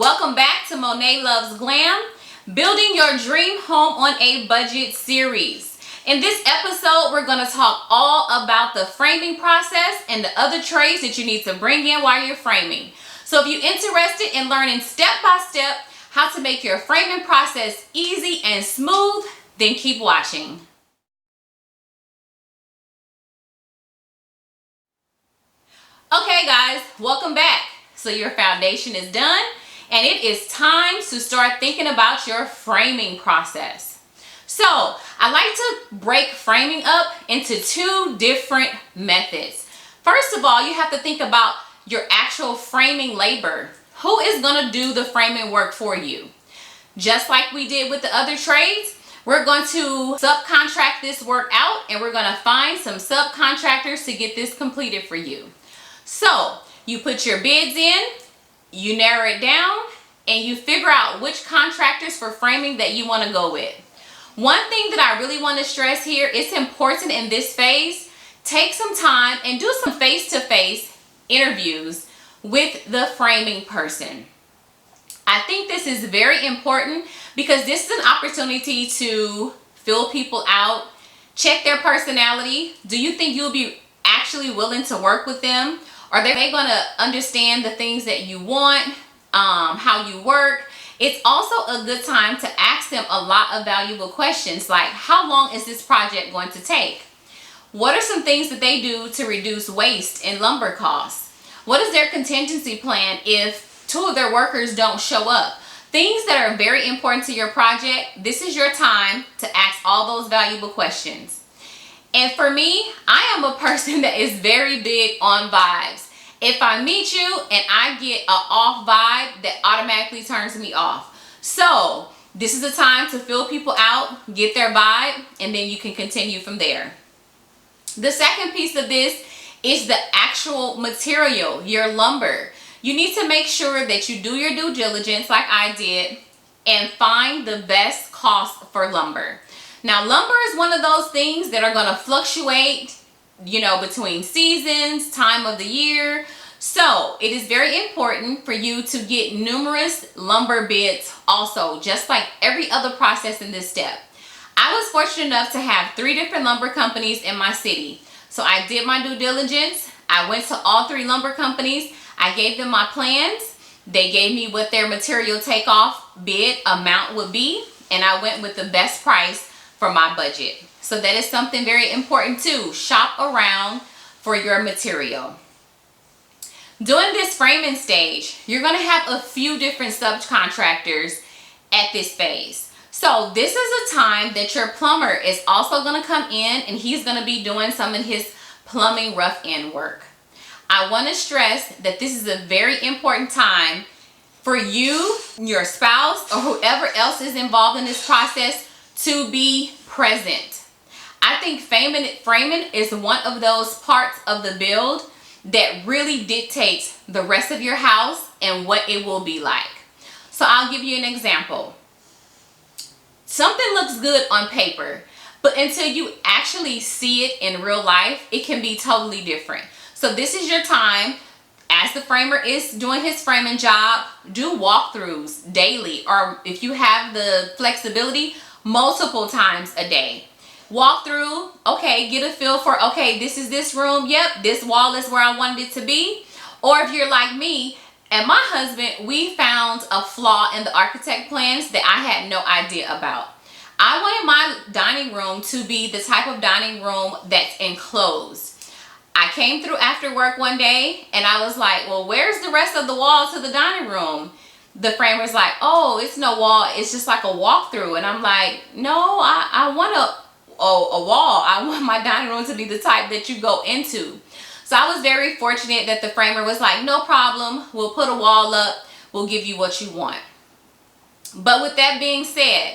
Welcome back to Monet Loves Glam, Building Your Dream Home on a Budget series. In this episode, we're going to talk all about the framing process and the other trades that you need to bring in while you're framing. So if you're interested in learning step by step how to make your framing process easy and smooth, then keep watching. Okay guys, welcome back. So your foundation is done and it is time to start thinking about your framing process. So I like to break framing up into two different methods. First of all, you have to think about your actual framing labor. Who is going to do the framing work for you? Just like we did with the other trades, we're going to subcontract this work out and we're going to find some subcontractors to get this completed for you. So you put your bids in, you narrow it down, and you figure out which contractors for framing that you want to go with. One thing that I really want to stress here, it's important in this phase, take some time and do some face-to-face interviews with the framing person. I think this is very important because this is an opportunity to fill people out, check their personality. Do you think you'll be actually willing to work with them? Are they going to understand the things that you want, how you work? It's also a good time to ask them a lot of valuable questions like, how long is this project going to take? What are some things that they do to reduce waste and lumber costs? What is their contingency plan if two of their workers don't show up? Things that are very important to your project. This is your time to ask all those valuable questions. And for me, I am a person that is very big on vibes. If I meet you and I get an off vibe, that automatically turns me off. So this is the time to fill people out, get their vibe, and then you can continue from there. The second piece of this is the actual material, your lumber. You need to make sure that you do your due diligence like I did and find the best cost for lumber. Now, lumber is one of those things that are going to fluctuate, between seasons, time of the year. So it is very important for you to get numerous lumber bids also, just like every other process in this step. I was fortunate enough to have 3 different lumber companies in my city. So I did my due diligence. I went to all 3 lumber companies. I gave them my plans. They gave me what their material takeoff bid amount would be, and I went with the best price for my budget. So that is something very important too. Shop around for your material. During this framing stage, you're going to have a few different subcontractors at this phase. So this is a time that your plumber is also going to come in and he's going to be doing some of his plumbing rough end work. I want to stress that this is a very important time for you, your spouse, or whoever else is involved in this process to be present. I think framing is one of those parts of the build that really dictates the rest of your house and what it will be like. So I'll give you an example. Something looks good on paper, but until you actually see it in real life, it can be totally different. So this is your time, as the framer is doing his framing job, do walkthroughs daily, or if you have the flexibility, multiple times a day. Walk through, okay, get a feel for, okay, this is this room, yep, this wall is where I wanted it to be. Or if you're like me and my husband, we found a flaw in the architect plans that I had no idea about. I wanted my dining room to be the type of dining room that's enclosed. I came through after work one day and I was like, well, where's the rest of the wall to the dining room? The framer's like, oh, it's no wall, it's just like a walkthrough. And I'm like, no, I want a wall. I want my dining room to be the type that you go into. So I was very fortunate that the framer was like, no problem, we'll put a wall up, we'll give you what you want. But with that being said,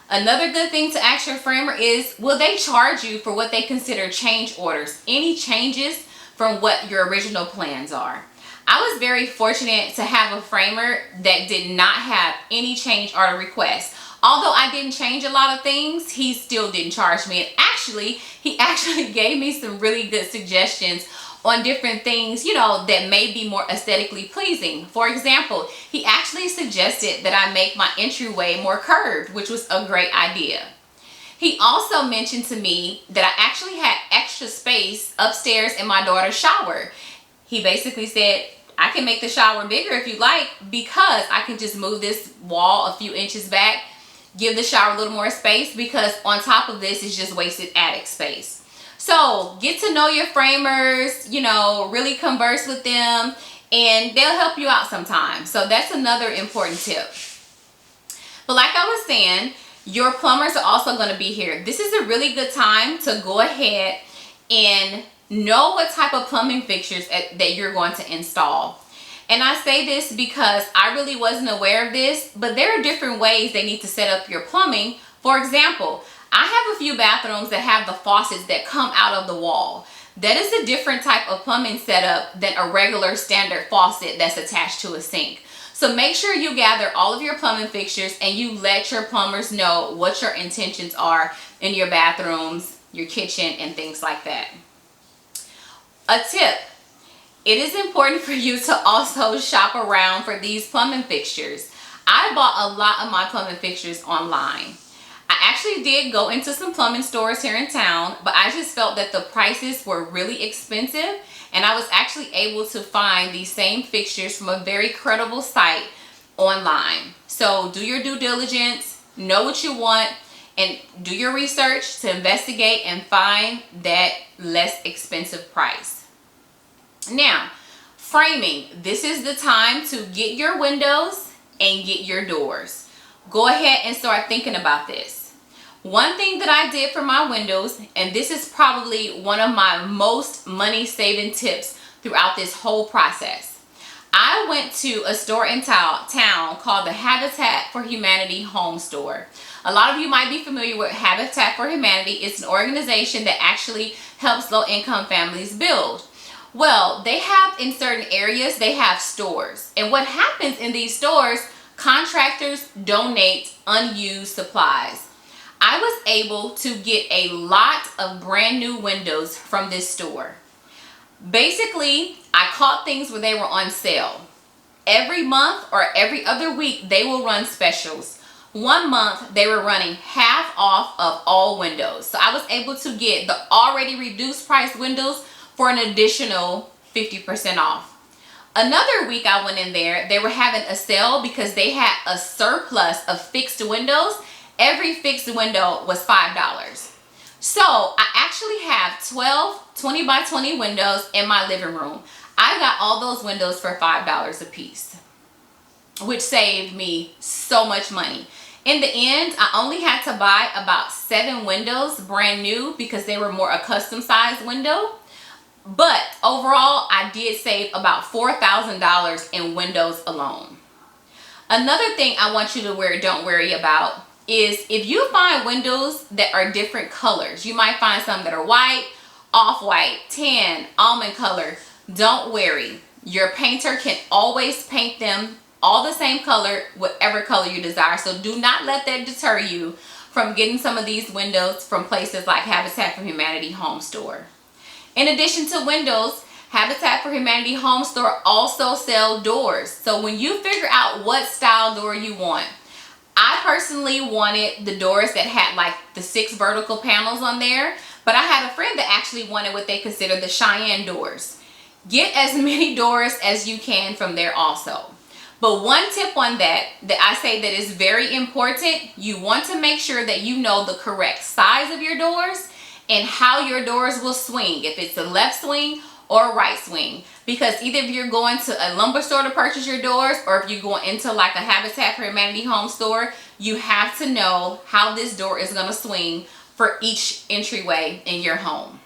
another good thing to ask your framer is, will they charge you for what they consider change orders? Any changes from what your original plans are? I was very fortunate to have a framer that did not have any change order requests. Although I didn't change a lot of things, he still didn't charge me. And he actually gave me some really good suggestions on different things, you know, that may be more aesthetically pleasing. For example, he actually suggested that I make my entryway more curved, which was a great idea. He also mentioned to me that I actually had extra space upstairs in my daughter's shower. He basically said, I can make the shower bigger if you like, because I can just move this wall a few inches back, give the shower a little more space, because on top of this is just wasted attic space. So get to know your framers, you know, really converse with them, and they'll help you out sometimes. So that's another important tip. But like I was saying, your plumbers are also going to be here. This is a really good time to go ahead and know what type of plumbing fixtures that you're going to install. And I say this because I really wasn't aware of this, but there are different ways they need to set up your plumbing. For example, I have a few bathrooms that have the faucets that come out of the wall. That is a different type of plumbing setup than a regular standard faucet that's attached to a sink. So make sure you gather all of your plumbing fixtures and you let your plumbers know what your intentions are in your bathrooms, your kitchen, and things like that. A tip: it is important for you to also shop around for these plumbing fixtures. I bought a lot of my plumbing fixtures online. I actually did go into some plumbing stores here in town, but I just felt that the prices were really expensive, and I was actually able to find these same fixtures from a very credible site online. So do your due diligence, know what you want, and do your research to investigate and find that less expensive price. Now, framing. This is the time to get your windows and get your doors. Go ahead and start thinking about this. One thing that I did for my windows, and this is probably one of my most money saving tips throughout this whole process. I went to a store in town called the Habitat for Humanity Home Store. A lot of you might be familiar with Habitat for Humanity. It's an organization that actually helps low-income families build. Well, they have in certain areas, they have stores. And what happens in these stores, contractors donate unused supplies. I was able to get a lot of brand new windows from this store. Basically, I caught things where they were on sale. Every month or every other week, they will run specials. One month, they were running half off of all windows. So I was able to get the already reduced price windows for an additional 50% off. Another week I went in there, they were having a sale because they had a surplus of fixed windows. Every fixed window was $5. So I actually have 12 20 by 20 windows in my living room. I got all those windows for $5 a piece, which saved me so much money. In the end, I only had to buy about 7 windows brand new because they were more a custom size window. But overall, I did save about $4,000 in windows alone. Another thing I want you to don't worry about is if you find windows that are different colors. You might find some that are white, off-white, tan, almond color. Don't worry. Your painter can always paint them all the same color, whatever color you desire. So do not let that deter you from getting some of these windows from places like Habitat for Humanity Home Store. In addition to windows, Habitat for Humanity Home Store also sell doors. So when you figure out what style door you want, I personally wanted the doors that had like the 6 vertical panels on there, but I had a friend that actually wanted what they consider the Cheyenne doors. Get as many doors as you can from there also. But one tip on that I say that is very important, you want to make sure that you know the correct size of your doors and how your doors will swing, if it's a left swing or right swing. Because either if you're going to a lumber store to purchase your doors, or if you're going into like a Habitat for Humanity Home Store, you have to know how this door is going to swing for each entryway in your home.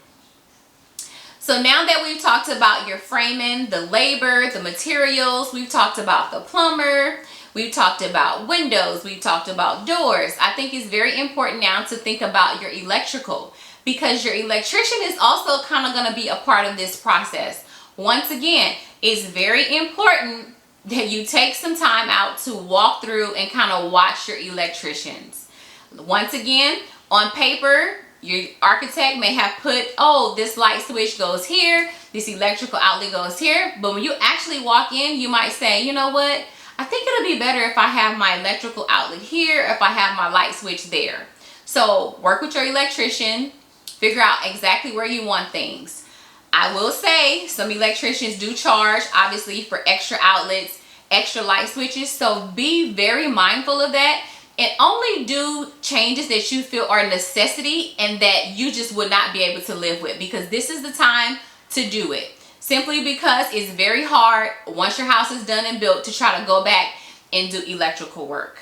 So now that we've talked about your framing, the labor, the materials, we've talked about the plumber, we've talked about windows, we've talked about doors, I think it's very important now to think about your electrical, because your electrician is also kind of going to be a part of this process. Once again, it's very important that you take some time out to walk through and kind of watch your electricians. Once again, on paper, your architect may have put, oh, this light switch goes here, this electrical outlet goes here. But when you actually walk in, you might say, you know what? I think it'll be better if I have my electrical outlet here, if I have my light switch there. So work with your electrician, figure out exactly where you want things. I will say some electricians do charge, obviously, for extra outlets, extra light switches. So be very mindful of that and only do changes that you feel are a necessity and that you just would not be able to live with, because this is the time to do it. Simply because it's very hard once your house is done and built to try to go back and do electrical work.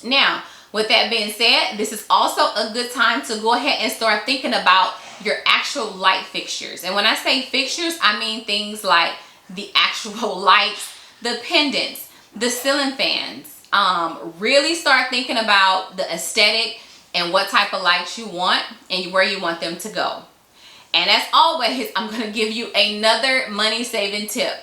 Now, with that being said, this is also a good time to go ahead and start thinking about your actual light fixtures. And when I say fixtures, I mean things like the actual lights, the pendants, the ceiling fans. Really start thinking about the aesthetic and what type of lights you want and where you want them to go. And as always, I'm going to give you another money saving tip.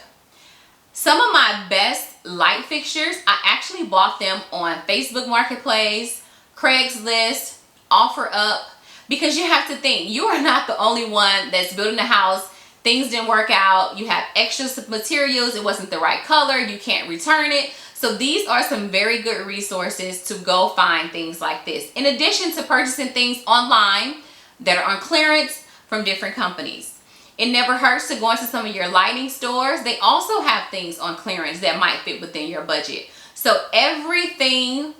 Some of my best light fixtures, I actually bought them on Facebook Marketplace, Craigslist, OfferUp, because you have to think, you are not the only one that's building a house. Things didn't work out. You have extra materials. It wasn't the right color. You can't return it. So these are some very good resources to go find things like this. In addition to purchasing things online that are on clearance from different companies. It never hurts to go into some of your lighting stores. They also have things on clearance that might fit within your budget. So everything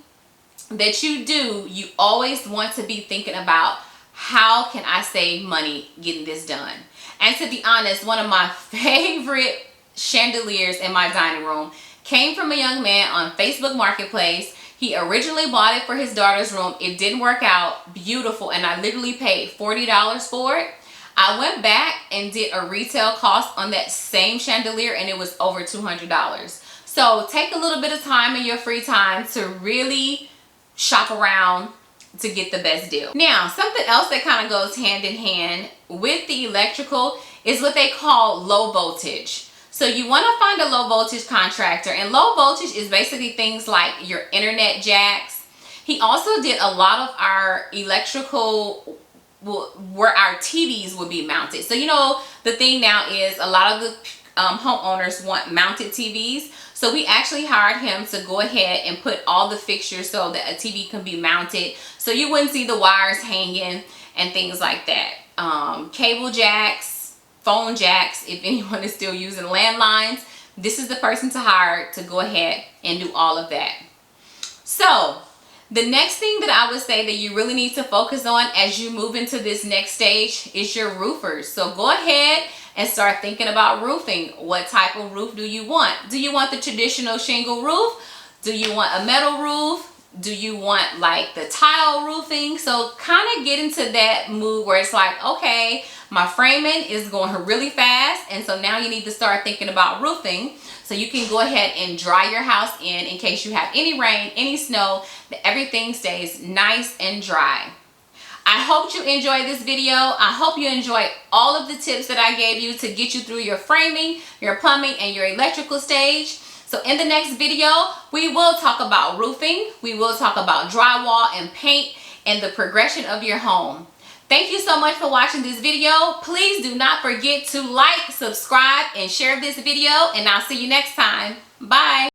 that you do, you always want to be thinking about, how can I save money getting this done? And to be honest, one of my favorite chandeliers in my dining room came from a young man on Facebook Marketplace. He originally bought it for his daughter's room. It didn't work out. Beautiful. And I literally paid $40 for it. I went back and did a retail cost on that same chandelier and it was over $200. So take a little bit of time in your free time to really shop around to get the best deal. Now, something else that kind of goes hand in hand with the electrical is what they call low voltage. So you want to find a low voltage contractor, and low voltage is basically things like your internet jacks. He also did a lot of our electrical where our TVs would be mounted. So you know, the thing now is a lot of the homeowners want mounted TVs. So we actually hired him to go ahead and put all the fixtures so that a TV can be mounted, so you wouldn't see the wires hanging and things like that. Cable jacks, phone jacks, if anyone is still using landlines, this is the person to hire to go ahead and do all of that. So the next thing that I would say that you really need to focus on as you move into this next stage is your roofers. So go ahead and start thinking about roofing. What type of roof do you want? Do you want the traditional shingle roof? Do you want a metal roof? Do you want like the tile roofing? So kind of get into that mood where it's like, okay, my framing is going really fast, and so now you need to start thinking about roofing so you can go ahead and dry your house in case you have any rain, any snow, that everything stays nice and dry. I hope you enjoyed this video. I hope you enjoyed all of the tips that I gave you to get you through your framing, your plumbing, and your electrical stage. So in the next video, we will talk about roofing. We will talk about drywall and paint and the progression of your home. Thank you so much for watching this video. Please do not forget to like, subscribe, and share this video, and I'll see you next time. Bye.